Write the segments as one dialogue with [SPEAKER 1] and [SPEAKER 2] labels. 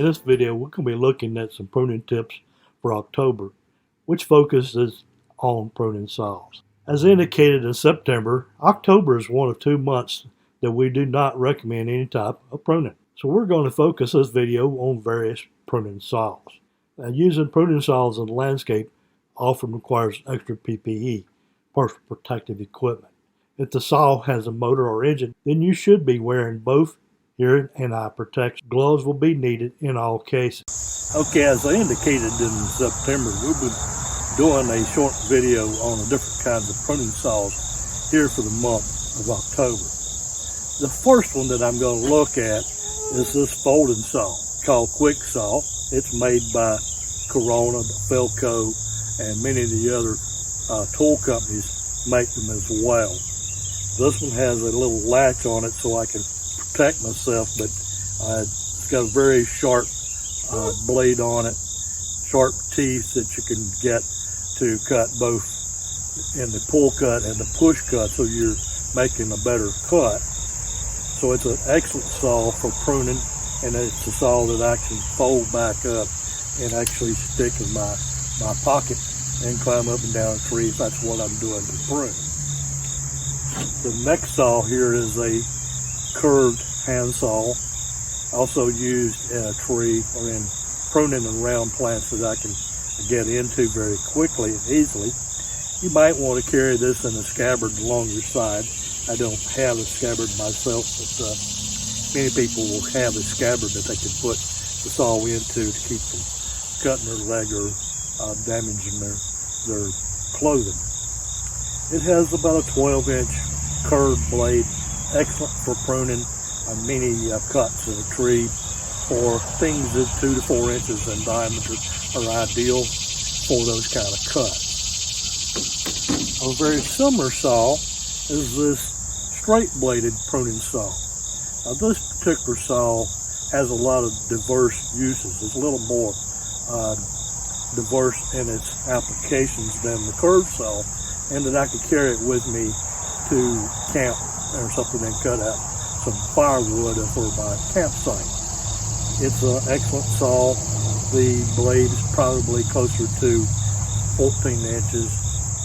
[SPEAKER 1] In this video, we're going to be looking at some pruning tips for October, which focuses on pruning saws. As indicated in September, October is one of 2 months that we do not recommend any type of pruning. So we're going to focus this video on various pruning saws. Now, using pruning saws in the landscape often requires extra PPE, personal protective equipment. If the saw has a motor or engine, then you should be wearing both hearing and eye protection. Gloves will be needed in all cases. Okay, as I indicated in September, we'll be doing a short video on the different kinds of pruning saws here for the month of October. The first one that I'm going to look at is this folding saw called Quick Saw. It's made by Corona, Felco, and many of the other tool companies make them as well. This one has a little latch on it so I can protect myself, but it's got a very sharp blade on it, sharp teeth that you can get to cut both in the pull cut and the push cut, so you're making a better cut. So it's an excellent saw for pruning, and it's a saw that I can fold back up and actually stick in my pocket and climb up and down a tree if that's what I'm doing to prune. The next saw here is a curved hand saw, also used in a tree or in pruning and round plants that I can get into very quickly and easily. You might want to carry this in a scabbard along your side. I don't have a scabbard myself, but many people will have a scabbard that they can put the saw into to keep from cutting their leg or damaging their clothing. It has about a 12-inch curved blade, excellent for pruning many cuts in a tree, or things that 2 to 4 inches in diameter are ideal for those kind of cuts. A very similar saw is this straight-bladed pruning saw. Now, this particular saw has a lot of diverse uses. It's a little more diverse in its applications than the curved saw, and that I could carry it with me to camp or something and cut out some firewood for my campsite. It's an excellent saw. The blade is probably closer to 14 inches.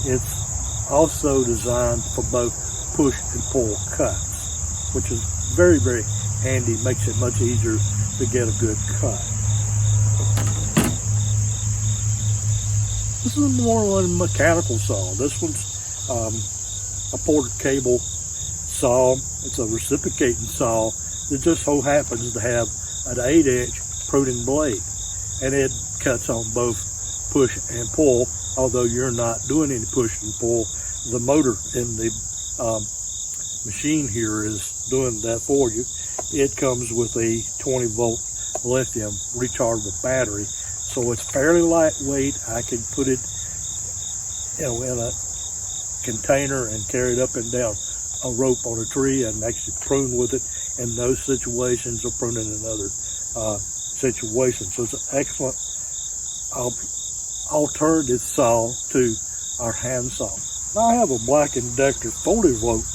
[SPEAKER 1] It's also designed for both push and pull cuts, which is very, very handy. Makes it much easier to get a good cut. This is more of a mechanical saw. This one's a ported cable saw. It's a reciprocating saw that just so happens to have an 8-inch pruning blade, and it cuts on both push and pull. Although you're not doing any push and pull, the motor in the machine here is doing that for you. It comes with a 20-volt lithium rechargeable battery, so it's fairly lightweight. I can put it, in a container and carry it up and down a rope on a tree and actually prune with it in those situations, or pruning in other situations. So it's an excellent alternative saw to our hand saw. Now, I have a Black & Decker 40-volt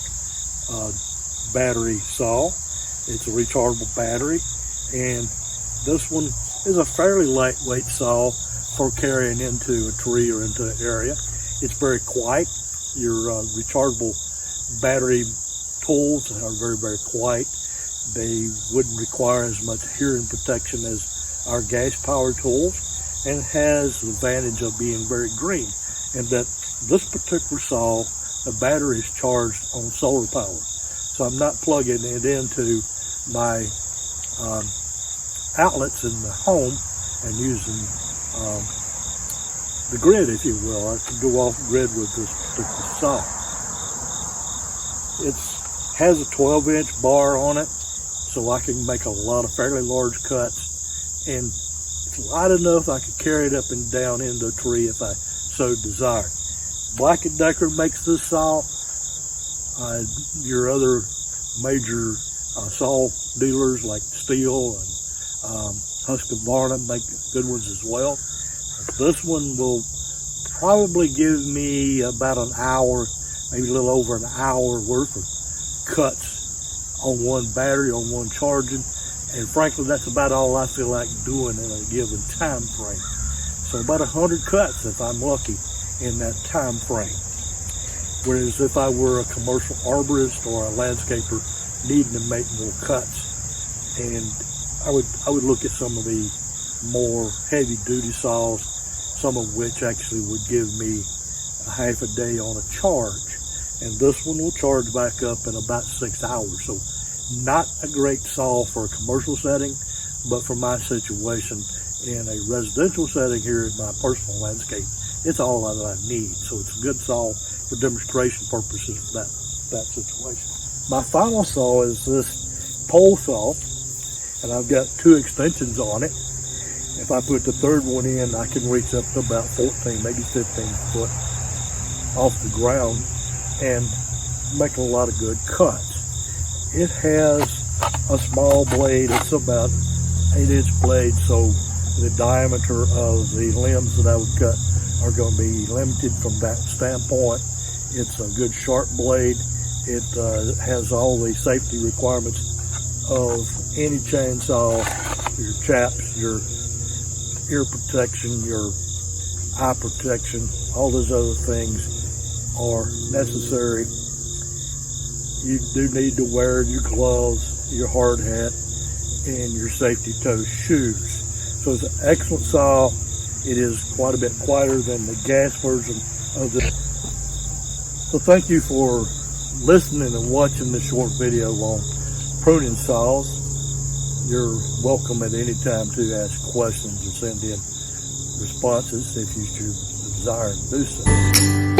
[SPEAKER 1] battery saw. It's a rechargeable battery, and this one is a fairly lightweight saw for carrying into a tree or into an area. It's very quiet. Your rechargeable battery tools are very, very quiet. They wouldn't require as much hearing protection as our gas-powered tools, and has the advantage of being very green, in that this particular saw, the battery is charged on solar power. So I'm not plugging it into my outlets in the home and using the grid, if you will. I can go off grid with this particular saw. It has a 12-inch bar on it, so I can make a lot of fairly large cuts, and it's light enough I could carry it up and down into a tree if I so desired. Black & Decker makes this saw. Your other major saw dealers like Steel and Husqvarna make good ones as well. This one will probably give me about an hour, maybe a little over an hour worth of cuts on one battery, on one charging, And frankly, that's about all I feel like doing in a given time frame. So about 100 cuts if I'm lucky in that time frame. Whereas if I were a commercial arborist or a landscaper needing to make more cuts, and I would look at some of the more heavy duty saws, some of which actually would give me a half a day on a charge. And this one will charge back up in about 6 hours. So not a great saw for a commercial setting, but for my situation in a residential setting here in my personal landscape, it's all that I need. So it's a good saw for demonstration purposes for that situation. My final saw is this pole saw, and I've got 2 extensions on it. If I put the third one in, I can reach up to about 14, maybe 15 foot off the ground and make a lot of good cuts. It has a small blade. It's about 8-inch blade, so the diameter of the limbs that I would cut are going to be limited from that standpoint. It's a good sharp blade. It has all the safety requirements of any chainsaw, your chaps, your ear protection, your eye protection, all those other things are necessary. You do need to wear your gloves, your hard hat, and your safety toe shoes. So it's an excellent saw. It is quite a bit quieter than the gas version of this. So thank you for listening and watching this short video on pruning saws. You're welcome at any time to ask questions or send in responses if you choose desire to do so.